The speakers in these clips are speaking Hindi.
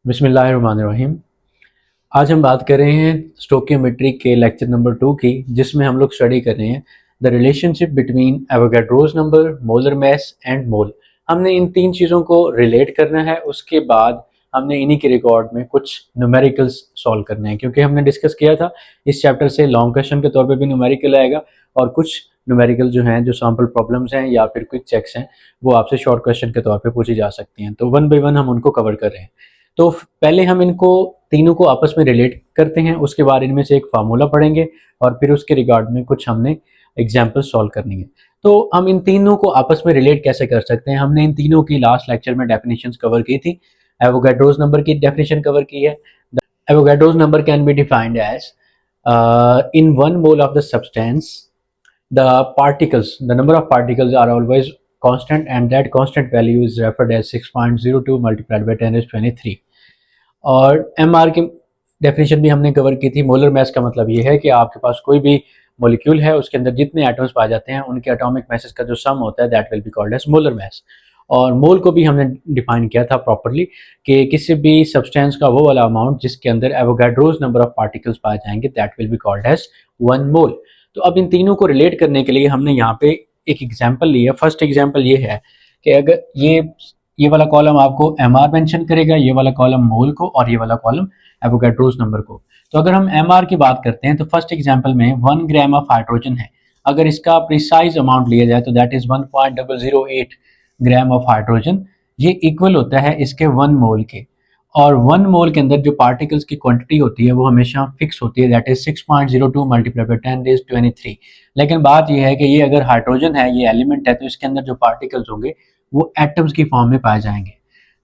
बिस्मिल्लाहिर्रहमानिर्रहीम। आज हम बात कर रहे हैं स्टोकियोमेट्री के लेक्चर नंबर 2 की, जिसमें हम लोग स्टडी कर रहे हैं the relationship between Avogadro's number, molar mass and मोल। हमने इन तीन चीज़ों को रिलेट करना है। उसके बाद हमने इन्हीं के रिकॉर्ड में कुछ न्यूमेरिकल्स सॉल्व करने हैं, क्योंकि हमने डिस्कस किया था इस चैप्टर से लॉन्ग क्वेश्चन के तौर पे भी न्यूमेरिकल आएगा और कुछ न्यूमेरिकल जो हैं, जो सैम्पल प्रॉब्लम्स हैं या फिर क्विक चेक्स हैं, वो आपसे शॉर्ट क्वेश्चन के तौर पे पूछी जा सकती हैं। तो वन बाय वन हम उनको कवर कर रहे हैं। तो पहले हम इनको तीनों को आपस में रिलेट करते हैं, उसके बाद इनमें से एक फार्मूला पढ़ेंगे और फिर उसके रिगार्ड में कुछ हमने एग्जाम्पल सॉल्व करनी है। तो हम इन तीनों को आपस में रिलेट कैसे कर सकते हैं? हमने इन तीनों की लास्ट लेक्चर में डेफिनेशंस कवर की थी। एवोगाड्रोस नंबर की डेफिनेशन कवर की है। Avogadro's number can be defined as in 1 mole of the substance the particles, the number of particles are always constant, and that constant value is referred as 6.02 multiplied by 10 is 23। और एम आर की डेफिनेशन भी हमने कवर की थी। मोलर मास का मतलब ये है कि आपके पास कोई भी मॉलिक्यूल है, उसके अंदर जितने एटम्स पाए जाते हैं उनके एटॉमिक मासेस का जो सम होता है that will be called as molar mass. और मोल को भी हमने डिफाइन किया था प्रॉपरली कि किसी भी सब्सटेंस का वो वाला अमाउंट जिसके अंदर एवोगाड्रोस नंबर ऑफ पार्टिकल्स पाए जाएंगे that will be called as 1 mole. तो अब इन तीनों को रिलेट करने के लिए हमने यहाँ पे एक एग्जाम्पल लिया। फर्स्ट एग्जाम्पल ये है कि अगर ये वाला कॉलम आपको एम आर मेंशन करेगा, ये वाला कॉलम मोल को और ये वाला कॉलम एवोगाड्रोस नंबर को। तो अगर हम एम आर की बात करते हैं तो फर्स्ट एग्जाम्पल में 1 ग्राम ऑफ हाइड्रोजन है। अगर इसका प्रिसाइज अमाउंट लिया जाए तो that is 1.008 gram of hydrogen. ये इक्वल होता है इसके 1 मोल के। और 1 मोल के अंदर जो पार्टिकल्स की क्वांटिटी होती है वो हमेशा फिक्स होती है, that is 6.02 multiply by 10 raise 23। लेकिन बात यह है कि ये अगर हाइड्रोजन है, ये एलिमेंट है, तो इसके अंदर जो पार्टिकल्स होंगे वो एटम्स की फॉर्म में पाए जाएंगे।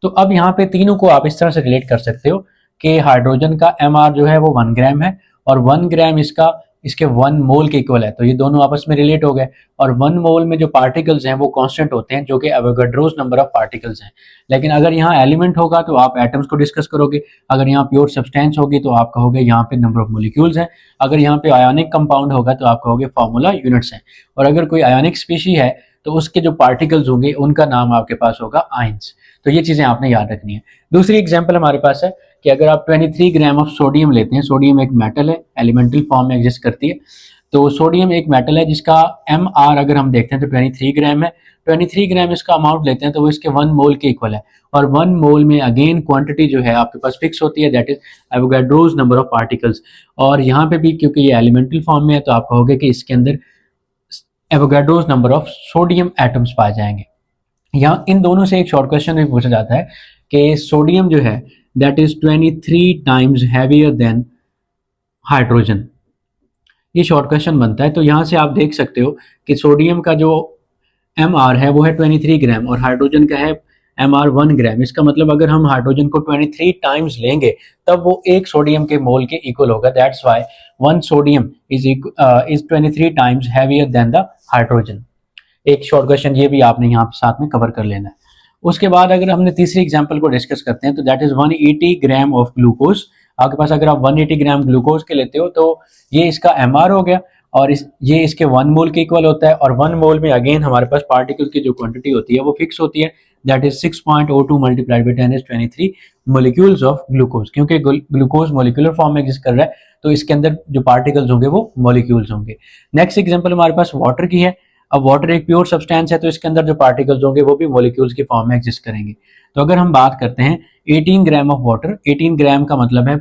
तो अब यहाँ पे तीनों को आप इस तरह से रिलेट कर सकते हो कि हाइड्रोजन का एम आर जो है वो 1 ग्राम है और 1 ग्राम इसके 1 मोल के इक्वल है। तो ये दोनों आपस में रिलेट हो गए। और 1 मोल में जो पार्टिकल्स हैं वो कांस्टेंट होते हैं, जो कि एवोगाड्रोस नंबर ऑफ पार्टिकल्स हैं। लेकिन अगर यहाँ एलिमेंट होगा तो आप एटम्स को डिस्कस करोगे, अगर यहाँ प्योर सब्सटेंस होगी तो आप कहोगे यहाँ पे नंबर ऑफ मोलिक्यूल्स हैं, अगर यहाँ पे आयोनिक कंपाउंड होगा तो आप कहोगे फॉर्मूला यूनिट्स हैं, और अगर कोई आयोनिक स्पीशी है तो उसके जो पार्टिकल्स होंगे उनका नाम आपके पास होगा आयंस। तो ये चीज़ें आपने याद रखनी है। दूसरी एग्जाम्पल हमारे पास है कि अगर आप 23 ग्राम ऑफ सोडियम लेते हैं। सोडियम एक मेटल है, एलिमेंटल फॉर्म में एग्जिस्ट करती है। तो सोडियम एक मेटल है जिसका एम आर अगर हम देखते हैं तो 23 ग्राम है। 23 ग्राम इसका अमाउंट लेते हैं तो वो इसके 1 मोल के इक्वल है। और 1 मोल में अगेन क्वांटिटी जो है आपके पास फिक्स होती है, that is Avogadro's number of particles. और यहाँ पे भी क्योंकि ये एलिमेंटल फॉर्म में है तो आप कहोगे कि इसके अंदर Avogadro's number of sodium atoms पाए जाएंगे। यहाँ इन दोनों से एक शॉर्ट क्वेश्चन भी पूछा जाता है कि सोडियम जो है that is 23 times heavier than hydrogen. ये शॉर्ट क्वेश्चन बनता है। तो यहाँ से आप देख सकते हो कि सोडियम का जो एम आर है वो है 23 ग्राम और हाइड्रोजन का है एम आर 1 ग्राम। इसका मतलब अगर हम हाइड्रोजन को 23 टाइम्स लेंगे तब वो एक सोडियम के मोल के इक्वल होगा। That's why 1 sodium is 23 times heavier than the hydrogen. एक शॉर्ट क्वेश्चन ये भी आपने यहाँ साथ में कवर कर लेना है। उसके बाद अगर हमने तीसरी एग्जांपल को डिस्कस करते हैं तो that is 180 gram of glucose. आपके पास अगर आप 180 ग्राम ग्लूकोज के लेते हो तो ये इसका एम आर हो गया और ये इसके 1 मोल के इक्वल होता है। और 1 मोल में अगेन हमारे पास पार्टिकल की जो क्वांटिटी होती है वो फिक्स होती है, that is 6.02 multiplied by 10 is 23 molecules of glucose. क्योंकि ग्लूकोज मोलिकुलर फॉर्म में एग्जिस्ट कर रहा है तो इसके अंदर जो पार्टिकल्स होंगे वो मोलिक्यूल्स होंगे। नेक्स्ट एग्जाम्पल हमारे पास वाटर की है। अब वाटर एक प्योर सब्सटेंस है तो इसके अंदर जो पार्टिकल्स होंगे वो भी मॉलिक्यूल्स की फॉर्म में एग्जिस्ट करेंगे। तो अगर हम बात करते हैं 18 ग्राम ऑफ वाटर, 18 ग्राम का मतलब है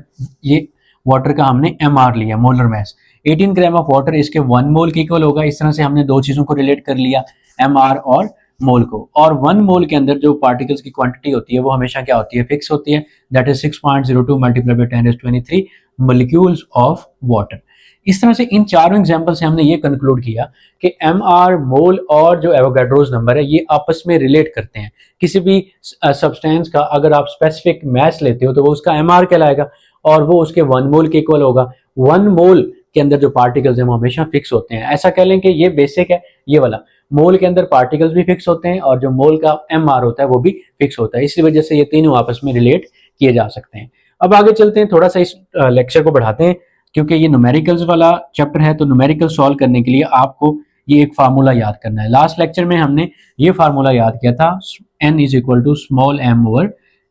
ये वाटर का हमने एम आर लिया, molar mass. 18 gram of water इसके 1 मोल के इक्वल होगा। इस तरह से हमने दो चीज़ों को रिलेट कर लिया, एम आर और मोल को। और 1 मोल के अंदर जो पार्टिकल्स की क्वांटिटी होती है वो हमेशा क्या होती है, फिक्स होती है, that is 6.02 multiply by 10 is 23 molecules of water. इस तरह से इन चारों एग्जाम्पल से हमने ये कंक्लूड किया कि एम आर, मोल और जो एवोगाड्रोस नंबर है ये आपस में रिलेट करते हैं। किसी भी सब्सटेंस का अगर आप स्पेसिफिक मास लेते हो तो वो उसका एम आर कहलाएगा और वो उसके 1 मोल के इक्वल होगा। 1 मोल के अंदर जो पार्टिकल्स हैं वो हमेशा फिक्स होते हैं। ऐसा कह लें कि ये बेसिक है ये वाला। मोल के अंदर पार्टिकल्स भी फिक्स होते हैं और जो मोल का एम आर होता है वो भी फिक्स होता है। इसी वजह से ये तीनों आपस में रिलेट किए जा सकते हैं। अब आगे चलते हैं, थोड़ा सा इस लेक्चर को बढ़ाते हैं क्योंकि ये न्यूमेरिकल्स वाला चैप्टर है। तो न्यूमेरिकल सॉल्व करने के लिए आपको ये एक फार्मूला याद करना है। लास्ट लेक्चर में हमने ये फार्मूला याद किया था, n is equal to small m over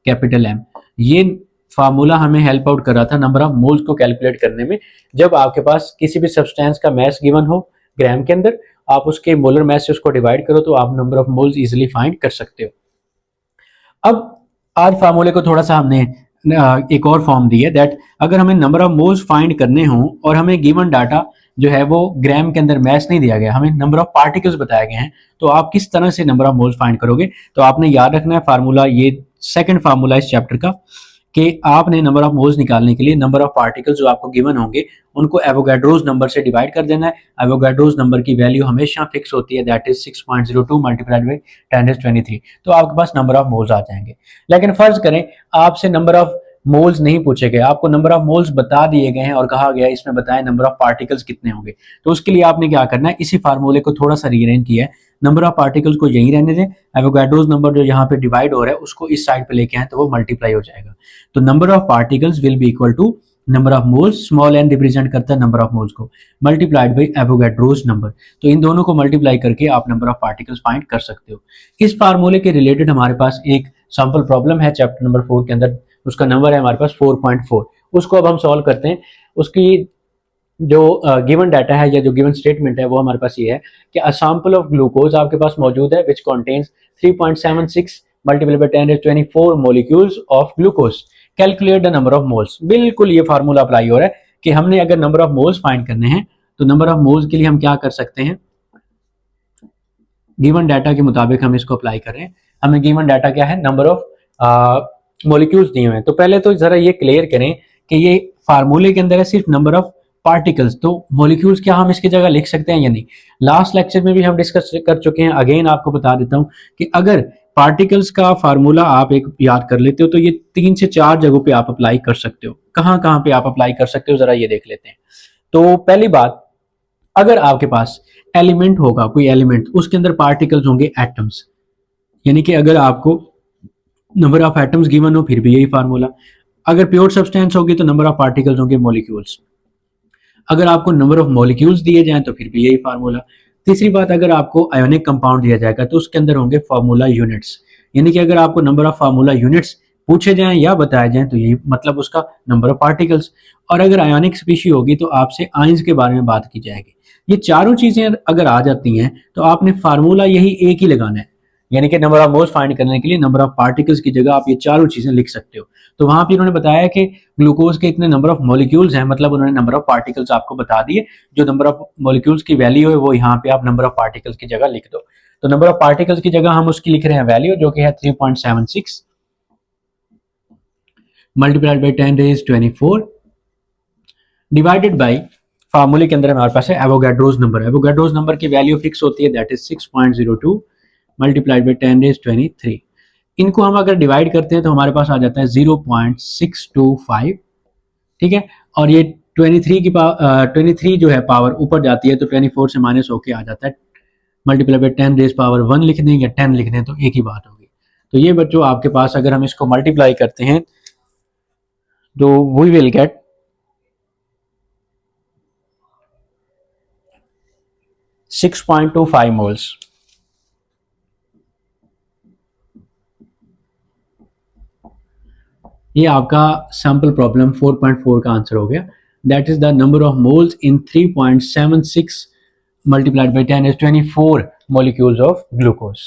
capital M। ये फार्मूला हमें हेल्प आउट कर रहा था नंबर ऑफ मोल्स को कैलकुलेट करने में। जब आपके पास किसी भी सब्सटेंस का मैस गिवन हो ग्राम के अंदर, आप उसके मोलर मैस से उसको डिवाइड करो तो आप number of moles easily find कर सकते हो। अब आज फार्मूले को थोड़ा सा हमने एक और फॉर्म दी है दैट अगर हमें नंबर ऑफ मोल्स फाइंड करने हों और हमें गिवन डाटा जो है वो ग्राम के अंदर मैस नहीं दिया गया, हमें नंबर ऑफ पार्टिकल्स बताए गए हैं, तो आप किस तरह से नंबर ऑफ मोल्स फाइंड करोगे। तो आपने याद रखना है फार्मूला, ये सेकंड फार्मूला इस चैप्टर का, कि आपने नंबर ऑफ मोल्स निकालने के लिए नंबर ऑफ पार्टिकल्स जो आपको गिवन होंगे उनको एवोगाड्रोस नंबर से डिवाइड कर देना है। एवोगाड्रोस नंबर की वैल्यू हमेशा फिक्स होती है, दैट इज 6.02 मल्टीप्लाइड बाई 10⁻23। तो आपके पास नंबर ऑफ मोल्स आ जाएंगे। लेकिन फर्ज करें आपसे नंबर ऑफ मोल्स नहीं पूछे गए, आपको नंबर ऑफ मोल्स बता दिए गए हैं और कहा गया इसमें बताएं नंबर ऑफ पार्टिकल्स कितने होंगे। तो उसके लिए आपने क्या करना है, इसी फार्मूले को थोड़ा सा रीअरेंज किया है, नंबर ऑफ पार्टिकल्स को यहीं रहने दें, एवोगाड्रोस नंबर जो यहाँ पे डिवाइड हो रहा है उसको इस साइड पे लेके आए तो वो मल्टीप्लाई हो जाएगा। तो number of particles will be equal to number of moles, small n represent करता है नंबर ऑफ मोल्स को, मल्टीप्लाइड बाई एवोगाड्रोस नंबर। तो इन दोनों को मल्टीप्लाई करके आप नंबर ऑफ पार्टिकल्स फाइंड कर सकते हो। इस फार्मूले के रिलेटेड हमारे पास एक सैंपल प्रॉब्लम है चैप्टर नंबर 4 के अंदर, उसका नंबर है हमारे पास 4.4। उसको अब हम सॉल्व करते हैं। उसकी जो गिवन डाटा है या जो गिवन स्टेटमेंट है वो हमारे पास ये है कि अ सैंपल ऑफ ग्लूकोज आपके पास मौजूद है which contains 3.76 multiplied by 10⁻24 molecules of glucose, calculate the number of moles. बिल्कुल ये फार्मूला अप्लाई हो रहा है कि हमने अगर नंबर ऑफ मोल्स फाइंड करने हैं तो नंबर ऑफ मोल्स के लिए हम क्या कर सकते हैं, गिवन डाटा के मुताबिक हम इसको अप्लाई कर रहे हैं। हमें गिवन डाटा क्या है, नंबर ऑफ मॉलिक्यूल्स दिए हुए हैं। तो पहले तो जरा ये क्लियर करें कि ये फार्मूले के अंदर है सिर्फ नंबर ऑफ पार्टिकल्स, तो मॉलिक्यूल्स क्या हम इसकी जगह लिख सकते हैं या नहीं। लास्ट लेक्चर में भी हम डिस्कस कर चुके हैं, अगेन आपको बता देता हूं कि अगर पार्टिकल्स का फार्मूला आप एक याद कर लेते हो तो ये 3 से 4 जगहों पे आप अप्लाई कर सकते हो। कहां कहां पे आप अप्लाई कर सकते हो जरा ये देख लेते हैं। तो पहली बात, अगर आपके पास एलिमेंट होगा, कोई एलिमेंट, उसके अंदर पार्टिकल्स होंगे एटम्स, यानी कि अगर आपको नंबर ऑफ एटम्स गिवन हो फिर भी यही फार्मूला। अगर प्योर सब्सटेंस होगी तो नंबर ऑफ पार्टिकल्स होंगे मॉलिक्यूल्स। अगर आपको नंबर ऑफ मॉलिक्यूल्स दिए जाएं तो फिर भी यही फार्मूला। तीसरी बात, अगर आपको आयोनिक कंपाउंड दिया जाएगा तो उसके अंदर होंगे फार्मूला यूनिट्स, यानी कि अगर आपको नंबर ऑफ फार्मूला यूनिट्स पूछे जाएं या बताए जाएं तो यही मतलब उसका नंबर ऑफ पार्टिकल्स। और अगर आयोनिक स्पीशी होगी तो आपसे आयंस के बारे में बात की जाएगी। ये चारों चीजें अगर आ जाती हैं तो आपने फार्मूला यही एक ही लगाना है, यानी कि नंबर ऑफ मोल्स फाइंड करने के लिए नंबर ऑफ पार्टिकल्स की जगह आप ये चारों चीजें लिख सकते हो। तो वहां पे उन्होंने बताया कि ग्लूकोज के इतने नंबर ऑफ मॉलिक्यूल्स हैं, मतलब उन्होंने नंबर ऑफ पार्टिकल्स आपको बता दिए। जो नंबर ऑफ मॉलिक्यूल्स की वैल्यू है वो यहाँ पे आप नंबर ऑफ पार्टिकल्स की जगह लिख दो। तो नंबर ऑफ पार्टिकल्स की जगह हम उसकी लिख रहे हैं वैल्यू जो कि है 3.76 मल्टीप्लाइड बाई 10⁻24 डिवाइडेड बाई, फार्मूले के अंदर हमारे पास है एवोगाड्रोस नंबर। एवोगाड्रोस नंबर की वैल्यू फिक्स होती है, दैट इज 6.02 मल्टीप्लाइड बाई 10⁻23। इनको हम अगर डिवाइड करते हैं तो हमारे पास आ जाता है 0.625, ठीक है। और ये 23 जो है पावर ऊपर जाती है तो 24 से माइनस होके आ जाता है, मल्टीप्लाई बाई 10⁻1 लिख दें या 10 लिख दें तो एक ही बात होगी। तो ये बच्चों आपके पास अगर हम इसको मल्टीप्लाई करते हैं तो वी विल गेट 6.25 मोल्स। ये आपका सैंपल प्रॉब्लम 4.4 का आंसर हो गया। That is the number of moles in 3.76 multiplied by 10⁻24 molecules of glucose.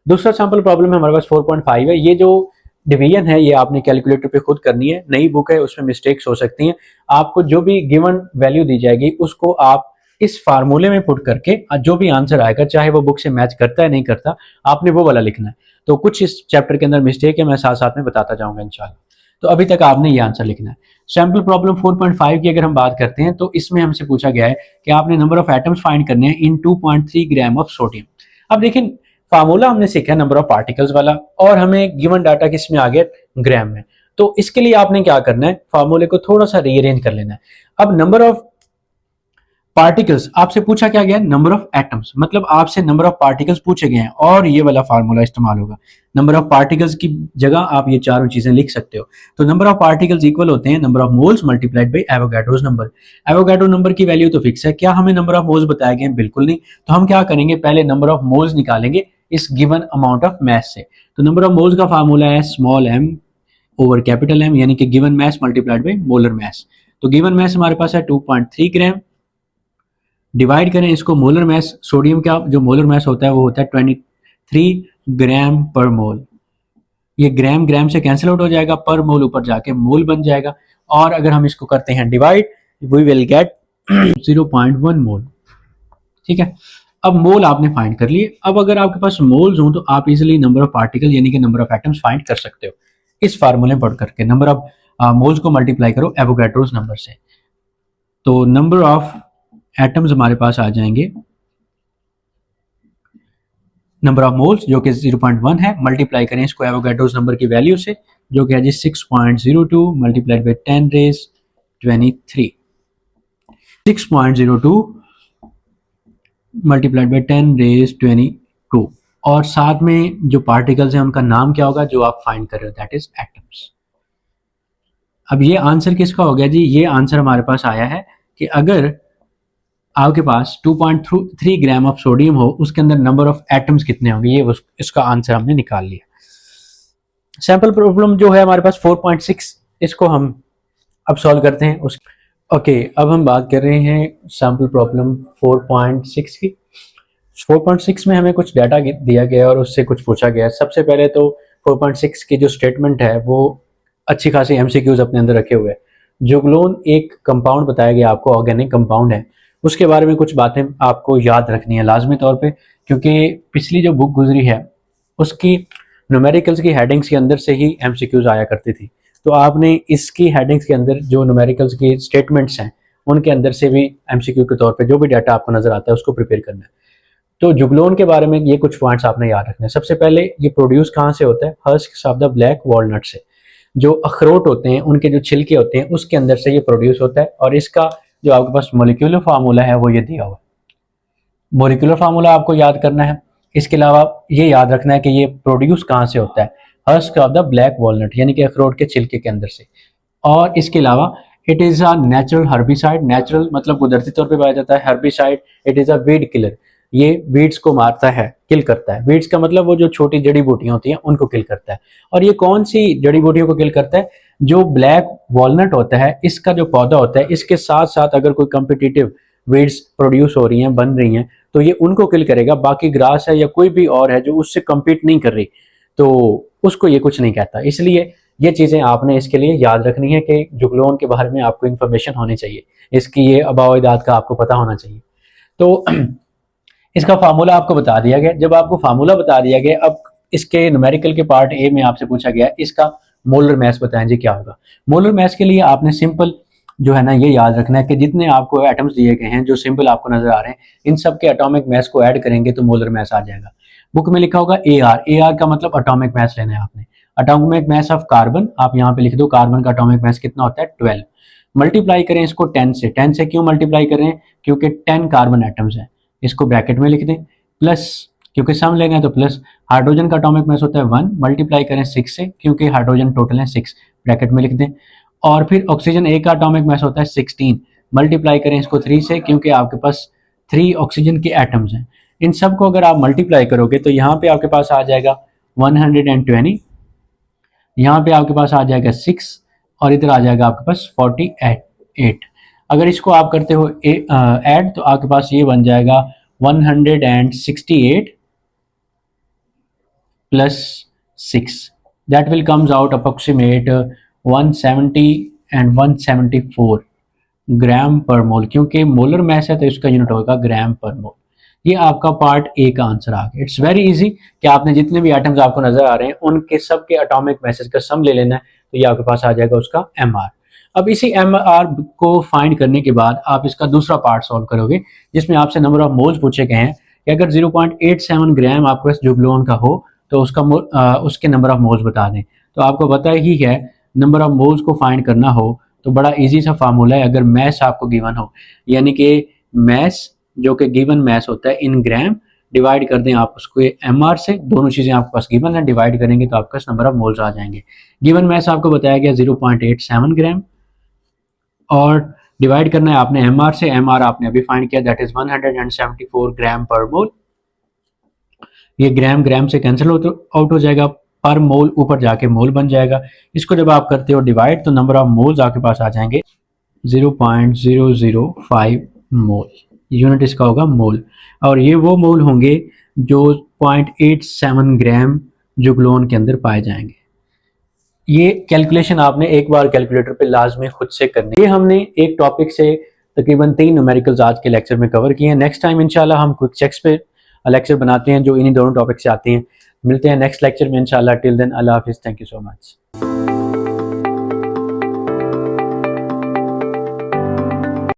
दूसरा सैंपल प्रॉब्लम हमारे पास 4.5 है। ये जो डिवीजन है ये आपने कैलकुलेटर पे खुद करनी है, नई बुक है उसमें मिस्टेक्स हो सकती हैं। आपको जो भी गिवन वैल्यू दी जाएगी उसको आप इस फार्मूले में पुट करके जो भी आंसर आएगा, चाहे वो बुक से मैच करता है नहीं करता, आपने वो वाला लिखना है। तो कुछ इस चैप्टर के अंदर मिस्टेक है, मैं साथ साथ में बताता जाऊंगा इंशाल्लाह। तो अभी तक आपने ये आंसर लिखना है। सैंपल प्रॉब्लम 4.5 की अगर हम बात करते हैं तो इसमें हमसे पूछा गया है कि आपने नंबर ऑफ एटम्स फाइंड करने हैं इन 2.3 ग्राम ऑफ सोडियम। अब देखें फार्मूला हमने सीखा नंबर ऑफ पार्टिकल्स वाला और हमें गिवन डाटा किस में आ गया, ग्राम में। तो इसके लिए आपने क्या करना है, फार्मूले को थोड़ा सा रीअरेंज कर लेना है। अब नंबर ऑफ पार्टिकल्स आपसे पूछा क्या गया, नंबर ऑफ एटम्स, मतलब आपसे नंबर ऑफ पार्टिकल्स पूछे गए हैं और ये वाला फार्मूला इस्तेमाल होगा। नंबर ऑफ पार्टिकल्स की जगह आप ये चारों चीजें लिख सकते हो। तो नंबर ऑफ पार्टिकल्स इक्वल होते हैं number of moles multiplied by Avogadro's number. Avogadro number की वैल्यू तो फिक्स है, क्या हमें नंबर ऑफ मोल्स बताए गए हैं, बिल्कुल नहीं। तो हम क्या करेंगे, पहले नंबर ऑफ मोल्स निकालेंगे इस गिवन अमाउंट ऑफ मैस से। तो नंबर ऑफ मोल्स का फार्मूला है small m over capital M, यानी कि given mass multiplied by molar mass. तो गिवन मैस हमारे पास है 2.3 ग्राम, डिवाइड करें इसको मोलर मैस, सोडियम का जो मोलर मैस होता है वो होता है 23 ग्राम पर मोल। ये ग्राम ग्राम से कैंसिल आउट हो जाएगा, पर मोल ऊपर जाके मोल बन जाएगा, और अगर हम इसको करते हैं डिवाइड, वी विल गेट 0.1 मोल। ठीक है, अब मोल आपने फाइंड कर लिए। अब अगर आपके पास मोल्स हो तो आप इजीली नंबर ऑफ पार्टिकल यानी कि नंबर ऑफ एटम्स फाइंड कर सकते हो इस फार्मूले पढ़ करके। नंबर ऑफ मोल्स को मल्टीप्लाई करो एवोगैड्रोस नंबर से, तो नंबर ऑफ एटम्स हमारे पास आ जाएंगे, नंबर ऑफ मोल्स जो कि 0.1 है, मल्टीप्लाई करें इसको एवोगैड्रोस नंबर की वैल्यू से जो कि है जी 6.02 multiplied by 10 raise 23, 6.02 multiplied by 10 raise 22, और साथ में जो पार्टिकल्स हैं उनका नाम क्या होगा जो आप फाइंड कर रहे हो, दैट इज एटम्स। अब ये आंसर किसका हो गया जी, ये आंसर हमारे पास आया है कि अगर आपके पास 2.3 ग्राम ऑफ सोडियम हो, उसके अंदर नंबर ऑफ एटम्स कितने होंगे, ये इसका आंसर हमने निकाल लिया। सैंपल प्रॉब्लम जो है हमारे पास 4.6, इसको हम अब सॉल्व करते हैं उस ओके अब हम बात कर रहे हैं सैंपल प्रॉब्लम 4.6 की। 4.6 में हमें कुछ डाटा दिया गया और उससे कुछ पूछा गया। सबसे पहले तो 4.6 की जो स्टेटमेंट है वो अच्छी खासी एमसीक्यूज अपने अंदर रखे हुए हैं। जुगलोन एक कंपाउंड बताया गया आपको, ऑर्गेनिक कंपाउंड है, उसके बारे में कुछ बातें आपको याद रखनी है लाजमी तौर पे, क्योंकि पिछली जो बुक गुजरी है उसकी न्यूमेरिकल्स की हेडिंग्स के अंदर से ही एमसीक्यूज आया करती थी, तो आपने इसकी हेडिंग्स के अंदर जो न्यूमेरिकल्स की स्टेटमेंट्स हैं उनके अंदर से भी एमसीक्यू के तौर पे जो भी डाटा आपको नजर आता है उसको प्रिपेयर करना है। तो जुगलोन के बारे में ये कुछ पॉइंट्स आपने याद रखने हैं। सबसे पहले ये प्रोड्यूस कहाँ से होता है, हस्क्स ऑफ द ब्लैक वॉलनट से। जो अखरोट होते हैं उनके जो छिलके होते हैं उसके अंदर से ये प्रोड्यूस होता है, और इसका जो आपके पास मोलिक्यूलर फार्मूला है वो ये दिया हुआ है। मोलिक्यूलर फार्मूला आपको याद करना है। इसके अलावा ये याद रखना है कि ये प्रोड्यूस कहाँ से होता है, husk of the black walnut यानी कि अखरोट के छिलके के अंदर से। और इसके अलावा it is a natural herbicide, natural मतलब कुदरती तौर पे पाया जाता है। Herbicide it is a weed killer, ये वीड्स को मारता है, किल करता है। वीड्स का मतलब वो जो छोटी जड़ी बूटियां होती हैं उनको किल करता है। और ये कौन सी जड़ी बूटियों को किल करता है, जो ब्लैक वॉलनट होता है इसका जो पौधा होता है, इसके साथ साथ अगर कोई कम्पिटिटिव वीड्स प्रोड्यूस हो रही हैं, बन रही हैं, तो ये उनको किल करेगा। बाकी ग्रास है या कोई भी और है जो उससे कम्पीट नहीं कर रही, तो उसको ये कुछ नहीं कहता। इसलिए ये चीज़ें आपने इसके लिए याद रखनी है कि जुगलोन के बारे में आपको इन्फॉर्मेशन होनी चाहिए, इसकी ये अबावजात का आपको पता होना चाहिए। तो इसका फार्मूला आपको बता दिया गया। जब आपको फार्मूला बता दिया गया, अब इसके न्यूमेरिकल के पार्ट ए में आपसे पूछा गया इसका मोलर मैस बताएं जी क्या होगा। मोलर मैस के लिए आपने सिंपल जो है ना ये याद रखना है कि जितने आपको एटम्स दिए गए हैं जो सिंपल आपको नजर आ रहे हैं, इन सब के एटॉमिक मैस को ऐड करेंगे तो मोलर मैस आ जाएगा। बुक में लिखा होगा AR, AR का मतलब एटॉमिक मैस लेना है आपने। एटॉमिक मैस ऑफ कार्बन आप यहाँ पे लिख दो, कार्बन का एटॉमिक मैस कितना होता है 12। मल्टीप्लाई करें इसको 10 से। 10 से क्यों मल्टीप्लाई कर रहे हैं, क्योंकि 10 कार्बन एटम्स हैं, इसको ब्रैकेट में लिख दें, प्लस क्योंकि सम लेना है तो प्लस। हाइड्रोजन का एटॉमिक मैस होता है 1, मल्टीप्लाई करें 6 से क्योंकि हाइड्रोजन टोटल है 6, ब्रैकेट में लिख दें। और फिर ऑक्सीजन ए का एटॉमिक मैस होता है 16, मल्टीप्लाई करें इसको 3 से क्योंकि आपके पास 3 ऑक्सीजन के एटम्स हैं। इन सब को अगर आप मल्टीप्लाई करोगे तो यहाँ पे आपके पास आ जाएगा 120, यहाँ पे आपके पास आ जाएगा 6, और इधर आ जाएगा आपके पास 48। अगर इसको आप करते हो ऐड तो आपके पास ये बन जाएगा 168 plus 6, that will comes out approximate 170 and 174 ग्राम पर मोल। क्योंकि मोलर मैस है तो इसका यूनिट होगा ग्राम पर मोल। ये आपका पार्ट ए का आंसर आ गया। इट्स वेरी इजी कि आपने जितने भी आइटम्स आपको नजर आ रहे हैं उनके सब के एटॉमिक मैसेज का सम ले लेना है, तो ये आपके पास आ जाएगा उसका MR। अब इसी MR को फाइंड करने के बाद आप इसका दूसरा पार्ट सॉल्व करोगे जिसमें आपसे नंबर ऑफ मोल्स पूछे गए हैं कि अगर 0.87 ग्राम आपके पास जुगलोन का हो तो उसके नंबर ऑफ मोल्स बता दें। तो आपको पता ही है नंबर ऑफ मोल्स को फाइंड करना हो तो बड़ा इजी सा फार्मूला है। अगर मैस आपको गिवन हो, यानी कि मैस जो कि गिवन मैस होता है इन ग्राम, डिवाइड कर दें आप उसको MR से, दोनों चीज़ें आपके पास गिवन है, डिवाइड करेंगे तो आपके पास नंबर ऑफ मोल्स आ जाएंगे। गिवन मैस आपको बताया गया 0.87 ग्राम, और डिवाइड करना है आपने MR से। MR आपने अभी फाइंड किया, दैट इज 174 ग्राम पर मोल। ये ग्राम ग्राम से कैंसिल आउट हो जाएगा, पर मोल ऊपर जाके मोल बन जाएगा। इसको जब आप करते हो डिवाइड तो नंबर ऑफ मोल्स आपके पास आ जाएंगे 0.005 मोल। यूनिट इसका होगा मोल, और ये वो मोल होंगे जो 0.87 ग्राम जुगलोन के अंदर पाए जाएंगे। ये कैलकुलेशन आपने एक बार कैलकुलेटर पे लाजमी खुद से करनी है। ये हमने एक टॉपिक से तकरीबन 3 न्यूमेरिकल्स आज के लेक्चर में कवर किए हैं। नेक्स्ट टाइम इंशाल्लाह हम क्विक चेक्स पे लेक्चर बनाते हैं जो इन्हीं दोनों टॉपिक से आते हैं। मिलते हैं नेक्स्ट लेक्चर में इंशाल्लाह। टिल देन अल्लाह हाफिज़, थैंक यू सो मच।